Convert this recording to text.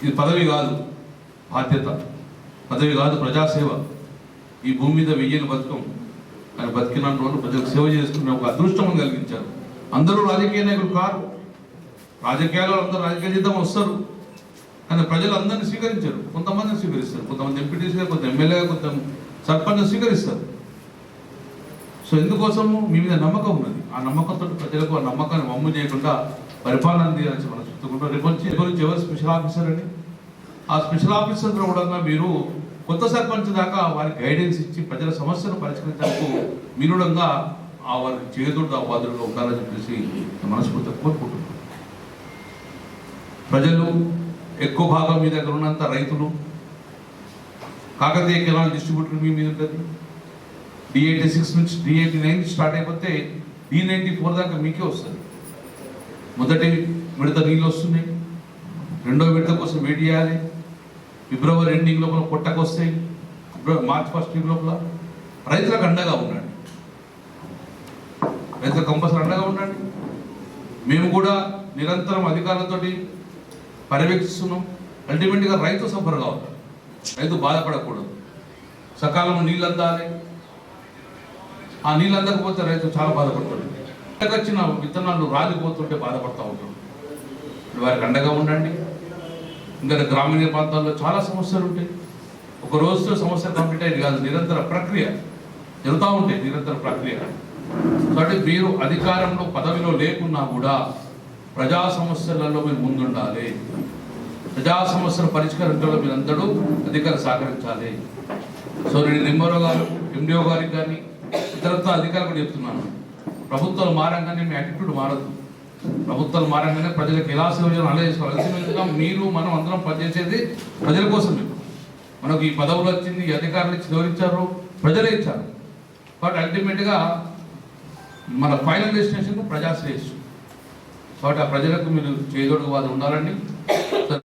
ఇది పదవి కాదు, బాధ్యత. పదవి కాదు, ప్రజాసేవ. ఈ భూమి మీద వెయ్యేళ్ళు బతుకం, ఆయన బతికిన రోజులు ప్రజలకు సేవ చేసుకునే ఒక అదృష్టం కలిగించారు. అందరూ రాజకీయ నాయకులు కాదు, రాజకీయాల్లో అందరూ రాజకీయ జీతం వస్తారు, కానీ ప్రజలు అందరినీ స్వీకరించారు. కొంతమందిని స్వీకరిస్తారు, కొంతమంది ఎంపీటీసీగా, కొంత ఎమ్మెల్యేగా, కొంత సర్పంచ్ స్వీకరిస్తారు. సో ఎందుకోసము మీ మీద నమ్మకం ఉన్నది. ఆ నమ్మకంతో ప్రజలకు ఆ నమ్మకాన్ని వమ్ము చేయకుండా పరిపాలన అందించాలని మనం చెప్తుకుంటాం. రేపు గురించి ఎవరు స్పెషల్ ఆఫీసర్ అని, ఆ స్పెషల్ ఆఫీసర్ కూడా మీరు కొత్త సర్పంచ్ దాకా వారికి గైడెన్స్ ఇచ్చి ప్రజల సమస్యను పరిష్కరించడానికి మీరుడంగా ఆ వారికి చేదుడు బాధుడుగా ఉండాలని చెప్పేసి మనస్ఫూర్తిగా కోరుకుంటున్నాం. ప్రజలు ఎక్కువ భాగం మీ దగ్గర ఉన్నంత రైతులు, కాకతీయ కెనాల్ డిస్ట్రిబ్యూటర్ మీ మీద ఉంటుంది. D86 నుంచి D89 స్టార్ట్ అయిపోతే D94 దాకా మీకే వస్తుంది. మొదటి విడత నీళ్ళు వస్తున్నాయి, రెండో విడత కోసం వెయిట్ చేయాలి. ఫిబ్రవరి ఎండింగ్ లోపల పొట్టకు వస్తాయి, మార్చ్ ఫస్ట్ వీక్ లోపల. రైతులకు అండగా ఉండండి, రైతులకు కంపల్సరీ అండగా ఉండండి. మేము కూడా నిరంతరం అధికారులతో పర్యవేక్షిస్తున్నాం. అల్టిమేట్గా రైతు సఫర్ కావాలి, రైతు బాధపడకూడదు. సకాలంలో నీళ్ళు అందాలి. ఆ నీళ్ళు అందకపోతే రైతు చాలా బాధపడతాడు. వచ్చిన విత్తనాలు రాలిపోతుంటే బాధపడుతూ ఉంటాడు. వారికి అండగా ఉండండి. ఇంకా గ్రామీణ ప్రాంతాల్లో చాలా సమస్యలు ఉంటాయి. ఒక రోజుతో సమస్య కంప్లీట్ అయ్యేది కాదు, నిరంతర ప్రక్రియ జరుగుతూ ఉంటాయి, నిరంతర ప్రక్రియ. కాబట్టి మీరు అధికారంలో పదవిలో లేకున్నా కూడా ప్రజా సమస్యలలో మీరు ముందుండాలి. ప్రజా సమస్యల పరిష్కరించడంలో మీరందరూ అధికారులు సహకరించాలి. సో నేను నిమ్మరావు గారు, MDO గారికి కానీ ఇతరత్వ అధికారులు కూడా చెప్తున్నాను, ప్రభుత్వాలు మారంగానే మీ యాటిట్యూడ్ మారదు. ప్రభుత్వాలు మారంగానే ప్రజలకు ఎలా సేవ చేయాలో అలా చేసుకోవాలి. మీరు మనం అందరం పనిచేసేది ప్రజల కోసం. మనకు ఈ పదవులు వచ్చింది, ఈ అధికారులు ఇచ్చి వివరించారు, ప్రజలే ఇచ్చారు. కాబట్టి అల్టిమేట్గా మన ఫైనల్ డెస్టినేషన్ ప్రజాశ్రేయస్సు. కాబట్టి ఆ ప్రజలకు మీరు చేదోడుగా వాళ్ళు ఉండాలండి.